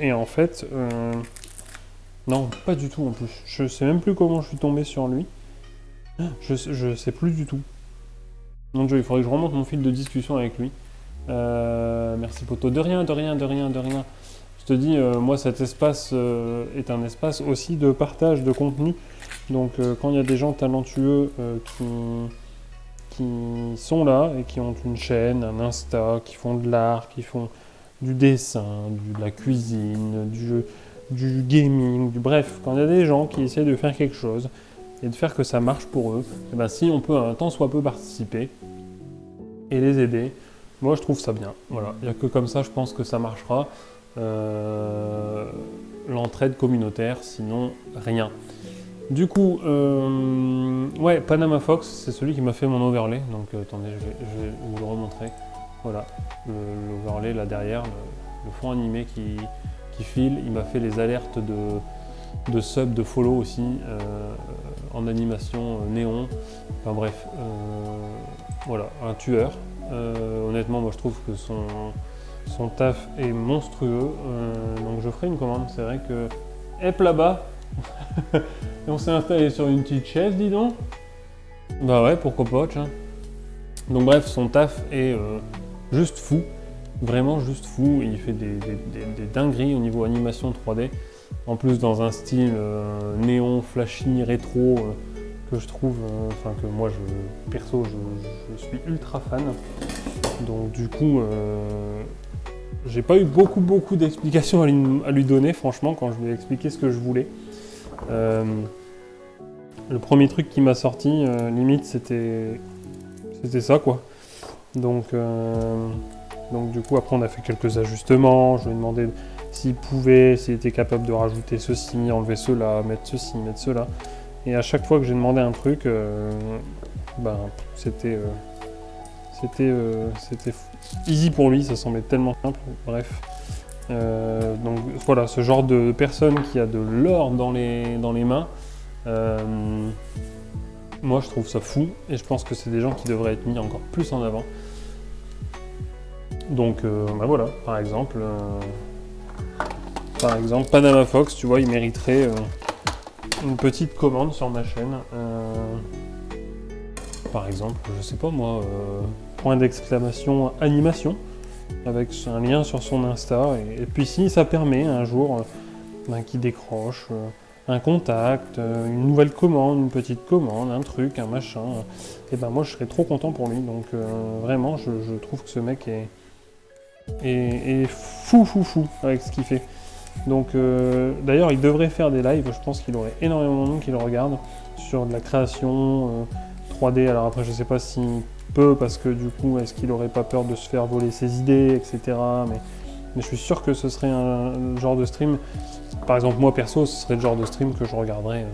et en fait, non, pas du tout en plus. Je sais même plus comment je suis tombé sur lui. Je sais plus du tout. Mon Dieu, il faudrait que je remonte mon fil de discussion avec lui. Merci poto. De rien, de rien, de rien, de rien. Je te dis, moi cet espace est un espace aussi de partage de contenu. Donc quand il y a des gens talentueux qui sont là et qui ont une chaîne, un Insta, qui font de l'art, qui font du dessin, de la cuisine, du gaming, bref, quand il y a des gens qui essaient de faire quelque chose et de faire que ça marche pour eux, et ben si on peut un tant soit peu participer et les aider, moi je trouve ça bien. Voilà, il n'y a que comme ça je pense que ça marchera. L'entraide communautaire, sinon rien. Du coup, ouais, Panama Fox, c'est celui qui m'a fait mon overlay. Donc attendez, je vais vous le remontrer. Voilà, l'overlay là derrière, le fond animé qui file. Il m'a fait les alertes de sub, de follow aussi, en animation néon. Enfin bref, voilà, un tueur. Honnêtement, moi je trouve que son taf est monstrueux. Donc je ferai une commande. C'est vrai que, hep là-bas. Et on s'est installé sur une petite chaise, dis donc. Bah ouais, pourquoi pas, tiens. Donc bref, son taf est juste fou. Vraiment juste fou. Il fait des dingueries au niveau animation 3D. En plus dans un style néon, flashy, rétro, que je trouve, enfin que moi, perso, je suis ultra fan. Donc du coup, j'ai pas eu beaucoup d'explications à lui donner, franchement, quand je lui ai expliqué ce que je voulais. Le premier truc qui m'a sorti, limite, c'était ça, quoi. Donc du coup, après, on a fait quelques ajustements. Je lui ai demandé s'il pouvait, s'il était capable de rajouter ceci, enlever cela, mettre ceci, mettre cela. Et à chaque fois que j'ai demandé un truc, ben, c'était easy pour lui, ça semblait tellement simple. Bref. Donc voilà, ce genre de personne qui a de l'or dans les mains, moi je trouve ça fou et je pense que c'est des gens qui devraient être mis encore plus en avant. Donc bah voilà, par exemple, Panama Fox, tu vois, il mériterait une petite commande sur ma chaîne. Par exemple, je sais pas moi, point d'exclamation animation, avec un lien sur son Insta. Et puis si ça permet un jour qu'il décroche un contact, une nouvelle commande, une petite commande, un truc, un machin, et ben moi je serais trop content pour lui. Donc vraiment, je trouve que ce mec est fou avec ce qu'il fait. Donc d'ailleurs, il devrait faire des lives. Je pense qu'il aurait énormément de monde qui le regarde sur de la création 3D. Alors après, je sais pas s'il peut, parce que du coup, est-ce qu'il aurait pas peur de se faire voler ses idées, etc. Mais je suis sûr que ce serait un genre de stream. Par exemple, moi perso, ce serait le genre de stream que je regarderais